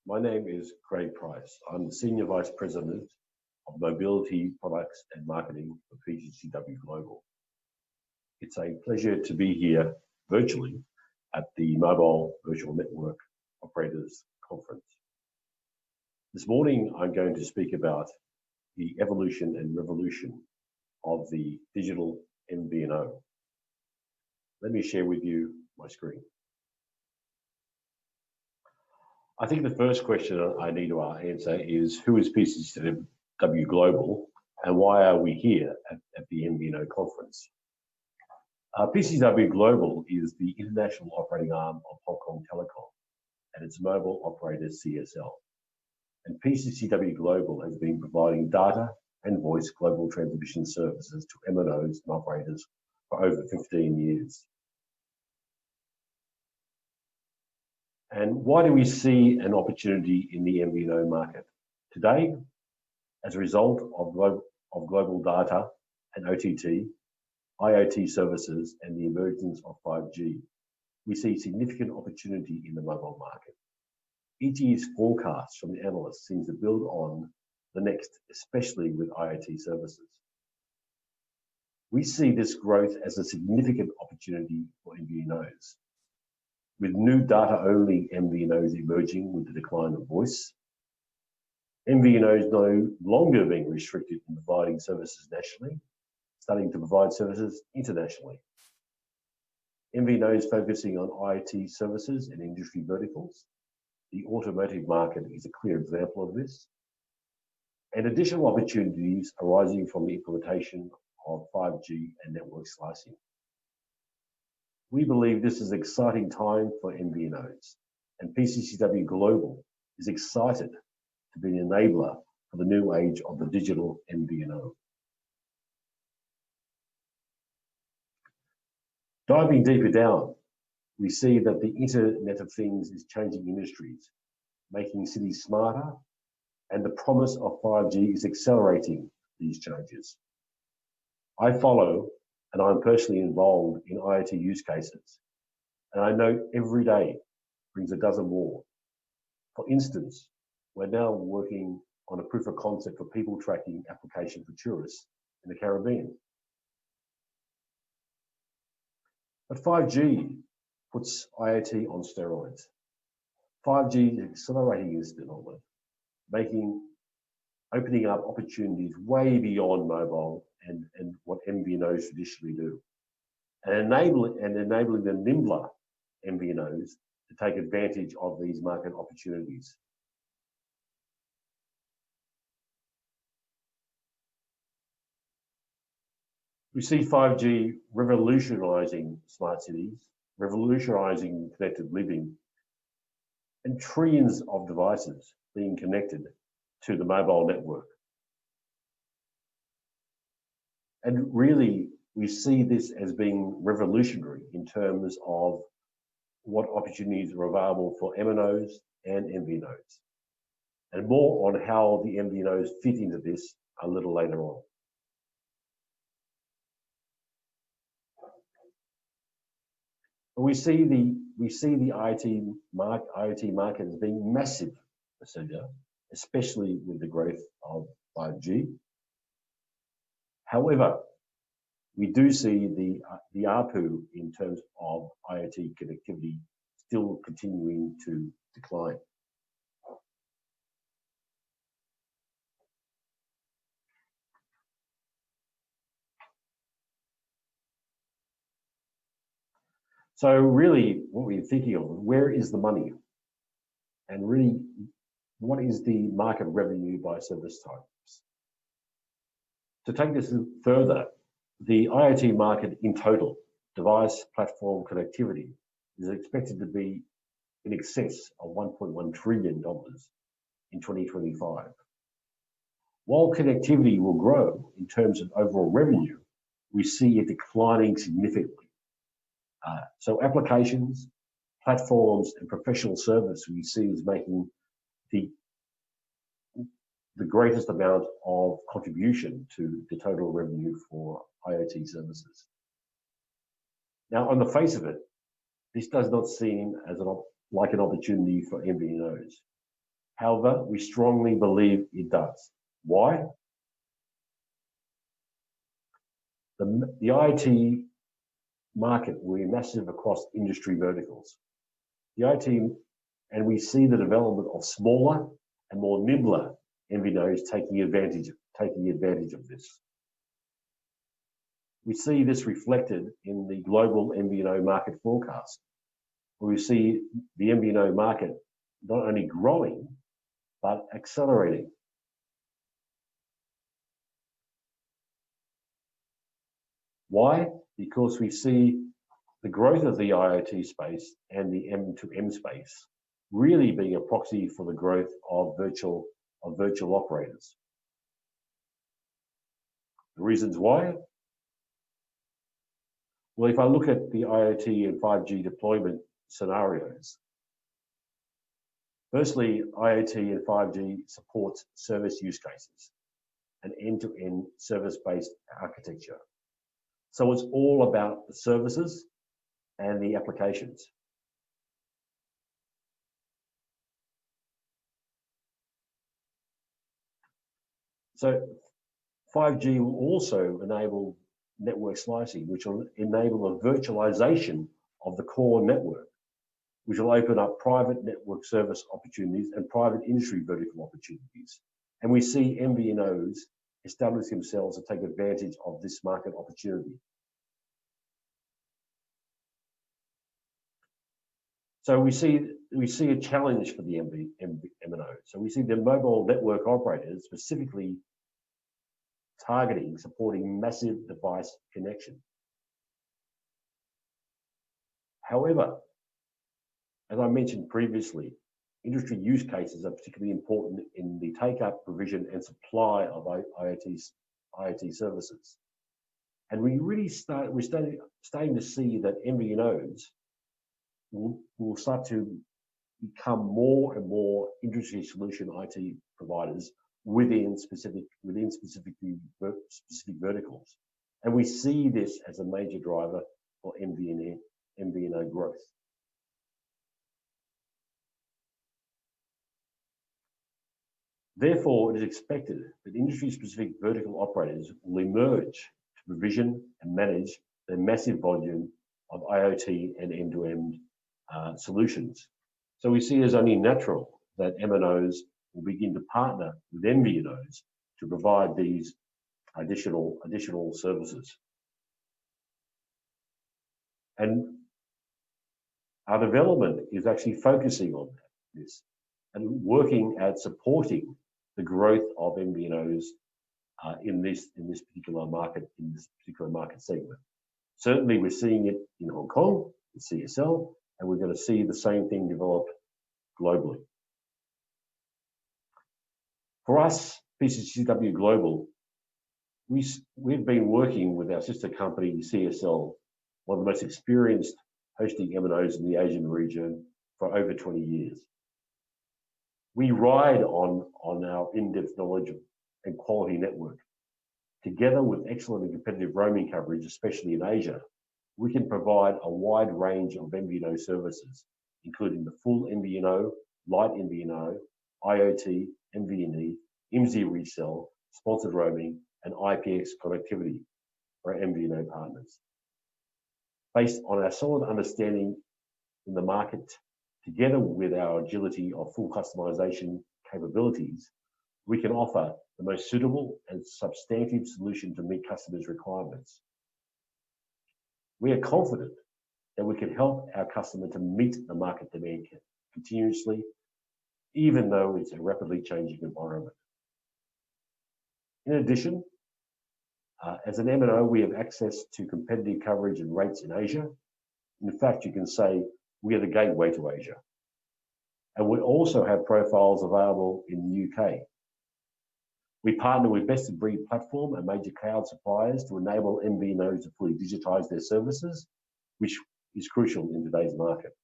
My name is Craig Price. I'm the Senior Vice President of Mobility Products and Marketing for PCCW Global. It's a pleasure to be here virtually at the Mobile Virtual Network Operators Conference. This morning, I'm going to speak about the evolution and revolution of the digital MVNO. Let me share with you my screen. I think the first question I need to answer is, who is PCCW Global and why are we here at the MVNO conference? PCCW Global is the international operating arm of Hong Kong Telecom and its mobile operator CSL. And PCCW Global has been providing data and voice global transmission services to MNOs and operators for over 15 years. And why do we see an opportunity in the MVNO market? Today, as a result of global data and OTT, IoT services and the emergence of 5G, we see significant opportunity in the mobile market. Each year's forecast from the analysts seems to build on the next, especially with IoT services. We see this growth as a significant opportunity for MVNOs. With new data-only MVNOs emerging with the decline of voice, MVNOs no longer being restricted in providing services nationally, starting to provide services internationally. MVNOs focusing on IoT services and industry verticals. The automotive market is a clear example of this. And additional opportunities arising from the implementation of 5G and network slicing. We believe this is an exciting time for MVNOs, and PCCW Global is excited to be an enabler for the new age of the digital MVNO. Diving deeper down, we see that the Internet of Things is changing industries, making cities smarter, and the promise of 5G is accelerating these changes. I follow and I'm personally involved in IoT use cases, and I know every day brings a dozen more. For instance, we're now working on a proof of concept for people tracking application for tourists in the Caribbean. But 5G puts IoT on steroids. 5G is accelerating this development, opening up opportunities way beyond mobile and what MVNOs traditionally do, and enabling the nimbler MVNOs to take advantage of these market opportunities. We see 5G revolutionizing smart cities, revolutionizing connected living, and trillions of devices being connected to the mobile network. And really, we see this as being revolutionary in terms of what opportunities are available for MNOs and MVNOs. And more on how the MVNOs fit into this a little later on. We see the IoT market as being massive, especially with the growth of 5G. However, we do see the ARPU in terms of IoT connectivity still continuing to decline. So really, what we're thinking of, where is the money? And really, what is the market revenue by service types? To take this further, the IoT market in total, device platform connectivity, is expected to be in excess of $1.1 trillion in 2025. While connectivity will grow in terms of overall revenue, we see it declining significantly. So applications, platforms, and professional service we see is making the greatest amount of contribution to the total revenue for IoT services. Now, on the face of it, this does not seem as like an opportunity for MVNOs. However, we strongly believe it does. Why? The IoT market will be massive across industry verticals. The IoT, and we see the development of smaller and more nimbler MVNOs taking advantage of this. We see this reflected in the global MVNO market forecast, where we see the MVNO market not only growing, but accelerating. Why? Because we see the growth of the IoT space and the M2M space really being a proxy for the growth of virtual operators. The reasons why? Well, if I look at the IoT and 5G deployment scenarios, firstly, IoT and 5G supports service use cases and end-to-end service-based architecture. So it's all about the services and the applications. So 5G will also enable network slicing, which will enable a virtualization of the core network, which will open up private network service opportunities and private industry vertical opportunities. And we see MVNOs establish themselves to take advantage of this market opportunity. So we see a challenge for the MNO. So we see the mobile network operators specifically supporting massive device connection. However, as I mentioned previously, industry use cases are particularly important in the take-up, provision, and supply of IoT services. And we're starting to see that MVNOs will start to become more and more industry solution IT providers within specific verticals. And we see this as a major driver for MVNO growth. Therefore, it is expected that industry-specific vertical operators will emerge to provision and manage the massive volume of IoT and end-to-end solutions. So we see it as only natural that MNOs will begin to partner with MVNOs to provide these additional services. And our development is actually focusing on this and working at supporting the growth of MVNOs in this particular market segment. Certainly, we're seeing it in Hong Kong with CSL, and we're going to see the same thing develop globally. For us, PCCW Global, we've been working with our sister company, CSL, one of the most experienced hosting MNOs in the Asian region for over 20 years. We ride on our in-depth knowledge and quality network. Together with excellent and competitive roaming coverage, especially in Asia, we can provide a wide range of MVNO services, including the full MVNO, light MVNO, IoT, MVNE, IMSI resell, sponsored roaming, and IPX connectivity for our MVNO partners. Based on our solid understanding in the market, together with our agility of full customization capabilities, we can offer the most suitable and substantive solution to meet customers' requirements. We are confident that we can help our customer to meet the market demand continuously, even though it's a rapidly changing environment. In addition, as an MNO, we have access to competitive coverage and rates in Asia. In fact, you can say we are the gateway to Asia. And we also have profiles available in the UK. We partner with best-of-breed platform and major cloud suppliers to enable MVNOs to fully digitize their services, which is crucial in today's market.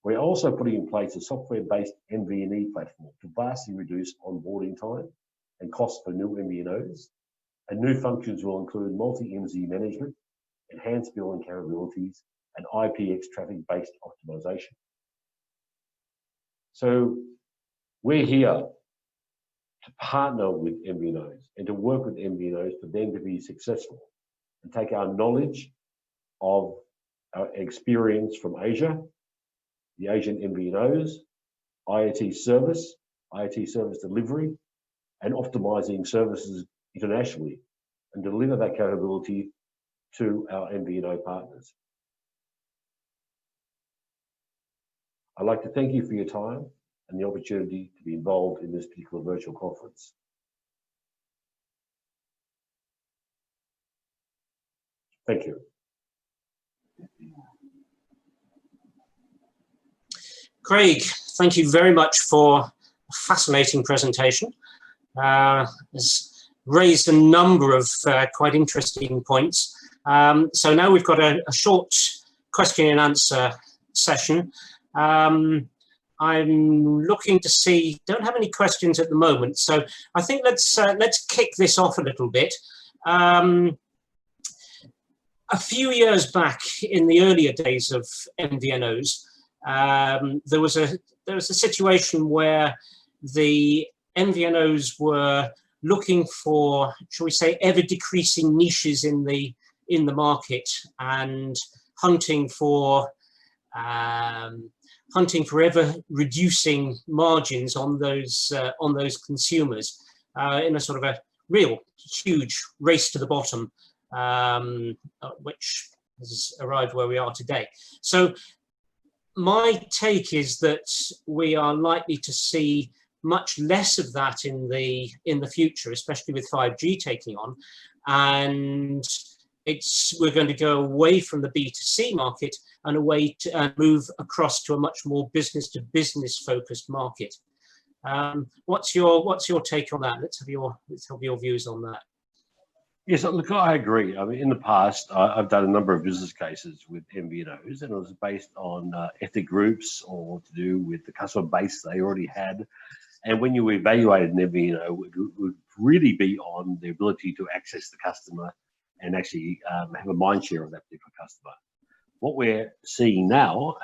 We're also putting in place a software-based MVNE platform to vastly reduce onboarding time and costs for new MVNOs. And new functions will include multi-IMSI management, enhanced billing capabilities, and IPX traffic-based optimization. So We're here to partner with MVNOs and to work with MVNOs for them to be successful and take our knowledge of our experience from Asia, the Asian MVNOs, IoT service delivery, and optimizing services internationally, and deliver that capability to our MVNO partners. I'd like to thank you for your time and the opportunity to be involved in this particular virtual conference. Thank you. Craig, thank you very much for a fascinating presentation. It's raised a number of quite interesting points. So now we've got a short question and answer session. I'm looking to see, don't have any questions at the moment, so I think let's kick this off a little bit. A few years back, in the earlier days of MVNOs, there was a situation where the MVNOs were looking for, shall we say, ever decreasing niches in the market and hunting for ever reducing margins on those consumers in a sort of a real huge race to the bottom, which has arrived where we are today. So my take is that we are likely to see much less of that in the future, especially with 5G taking on, and we're going to go away from the B2C market and away to move across to a much more business to business focused market. What's your take on that? Let's have your views on that. Yes, look, I agree. I mean, in the past, I've done a number of business cases with MVNOs, and it was based on ethnic groups or to do with the customer base they already had. And when you evaluated an MVNO, it would really be on the ability to access the customer and actually have a mind share of that particular customer. What we're seeing now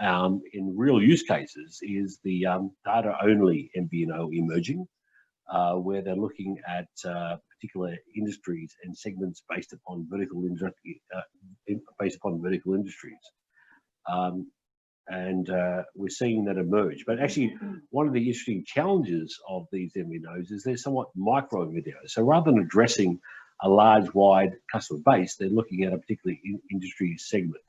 in real use cases is the data-only MVNO emerging, where they're looking at particular industries and segments based upon vertical industries. We're seeing that emerge. But actually, one of the interesting challenges of these MVNOs is they're somewhat micro MVNOs. So rather than addressing a large, wide customer base, they're looking at a particular industry segment.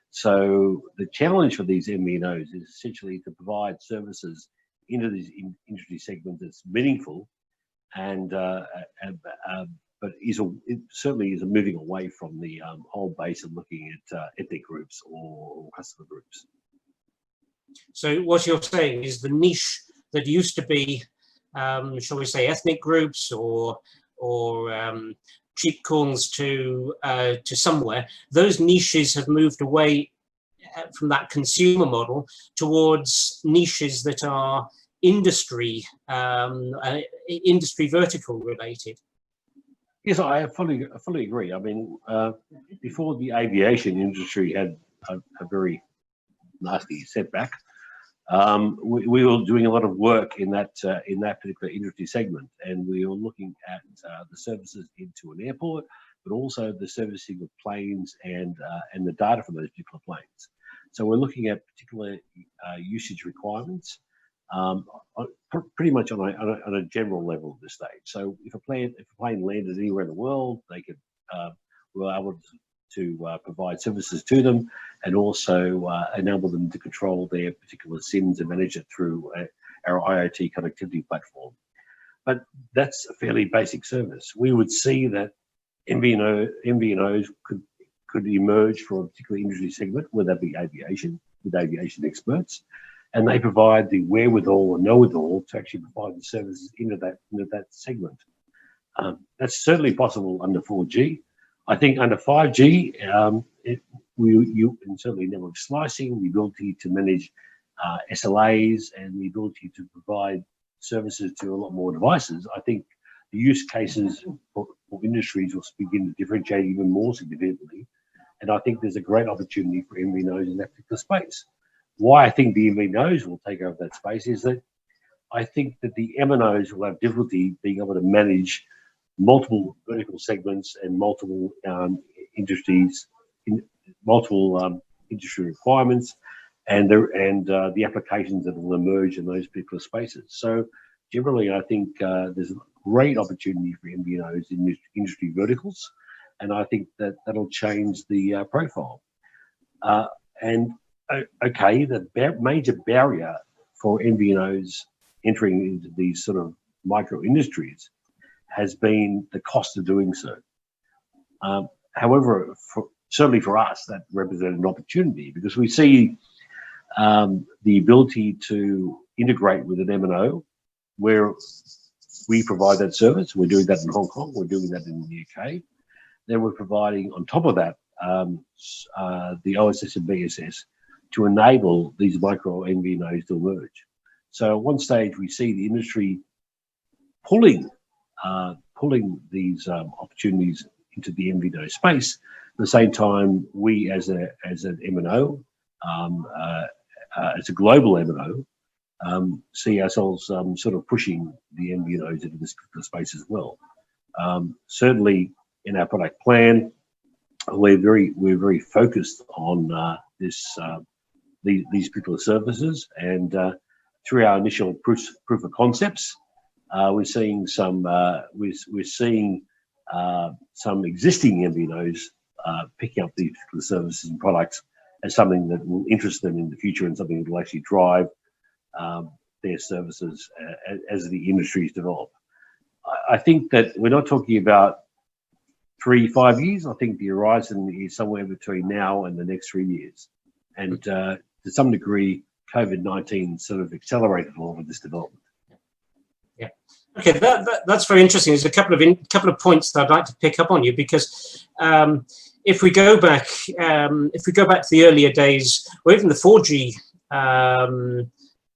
So the challenge for these MVNOs is essentially to provide services into these industry segments that's meaningful, and but it certainly is moving away from the whole base of looking at ethnic groups or customer groups. So what you're saying is the niche that used to be, shall we say, ethnic groups or cheap calls to somewhere, those niches have moved away from that consumer model towards niches that are industry vertical related. Yes, I fully agree. I mean, before the aviation industry had a very nasty setback, we were doing a lot of work in that particular industry segment, and we were looking at the services into an airport, but also the servicing of planes and the data from those particular planes. So we're looking at particular usage requirements, pretty much on a general level at this stage. So if a plane landed anywhere in the world, we were able to provide services to them, and also enable them to control their particular SIMs and manage it through our IoT connectivity platform. But that's a fairly basic service. We would see that MVNOs could emerge from a particular industry segment, whether that be aviation, with aviation experts, and they provide the wherewithal or know-it-all to actually provide the services into that segment. That's certainly possible under 4G. I think under 5G, and certainly network slicing, the ability to manage SLAs, and the ability to provide services to a lot more devices, I think the use cases for industries will begin to differentiate even more significantly. And I think there's a great opportunity for MVNOs in that particular space. Why I think the MVNOs will take over that space is that I think that the MNOs will have difficulty being able to manage multiple vertical segments and multiple industries, multiple industry requirements, and the applications that will emerge in those particular spaces. So generally, I think there's a great opportunity for MVNOs in industry verticals, and I think that that'll change the profile. Okay, the major barrier for MVNOs entering into these sort of micro industries has been the cost of doing so. However, certainly for us, that represented an opportunity because we see the ability to integrate with an MNO where we provide that service. We're doing that in Hong Kong, we're doing that in the UK. Then we're providing on top of that the OSS and BSS to enable these micro MVNOs to emerge. So at one stage we see the industry pulling these opportunities into the MVNO space. At the same time, we as an MNO, as a global MNO, see ourselves sort of pushing the MVNOs into this particular space as well. Certainly in our product plan, we're very focused on these particular services, and through our initial proof of concepts, we're seeing some existing MVNOs picking up these particular services and products as something that will interest them in the future and something that will actually drive their services as the industries develop. I think that we're not talking about 3-5 years. I think the horizon is somewhere between now and the next 3 years. And to some degree, COVID-19 sort of accelerated all of this development. Yeah. Okay, that's very interesting. There's a couple of points that I'd like to pick up on you because if we go back to the earlier days, or even the 4G,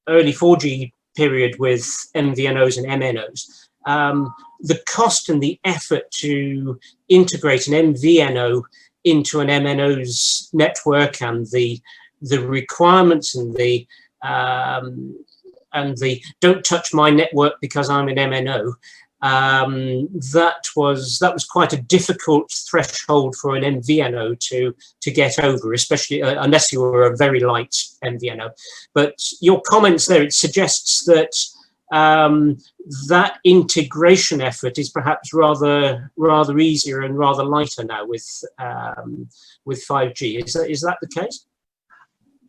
early 4G period with MVNOs and MNOs, the cost and the effort to integrate an MVNO into an MNO's network and the requirements and the don't touch my network because I'm an MNO, that was quite a difficult threshold for an MVNO to get over, especially unless you were a very light MVNO. But your comments there, it suggests that that integration effort is perhaps rather easier and rather lighter now with 5G. Is that the case?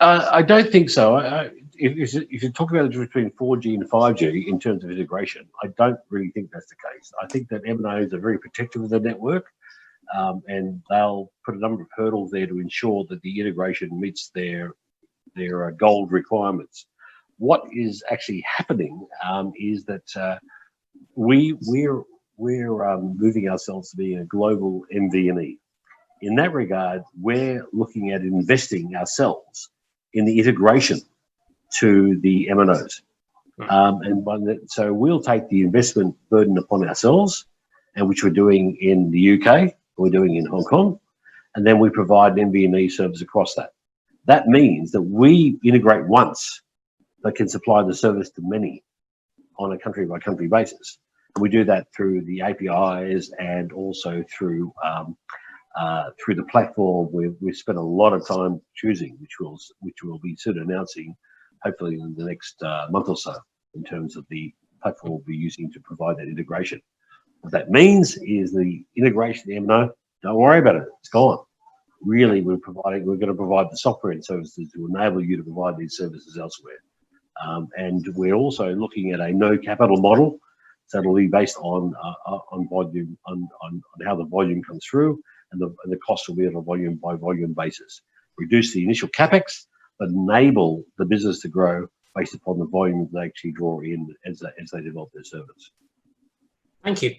I don't think so. If you talk about the difference between 4G and 5G in terms of integration, I don't really think that's the case. I think that MNOs are very protective of the network, and they'll put a number of hurdles there to ensure that the integration meets their gold requirements. What is actually happening is that we're moving ourselves to being a global MVNE. In that regard, we're looking at investing ourselves in the integration to the MNOs. So we'll take the investment burden upon ourselves, and which we're doing in the UK, we're doing in Hong Kong, and then we provide an MVNE service across that. That means that we integrate once, but can supply the service to many on a country-by-country basis. We do that through the APIs and also through the platform. We've spent a lot of time choosing, which we'll be soon announcing, hopefully in the next month or so, in terms of the platform we'll be using to provide that integration. What that means is the integration, the MNO, don't worry about it, it's gone. Really, we're going to provide the software and services to enable you to provide these services elsewhere. And we're also looking at a no capital model, so it'll be based on volume, on how the volume comes through, and the cost will be on a volume by volume basis. Reduce the initial capex, but enable the business to grow based upon the volume they actually draw in as they develop their service. Thank you.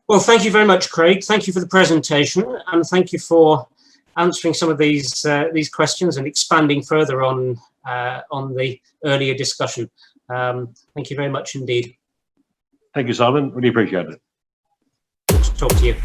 Well, thank you very much, Craig. Thank you for the presentation, and thank you for answering some of these questions and expanding further on the earlier discussion. Thank you very much indeed. Thank you, Simon. Really appreciate it. Good to talk to you.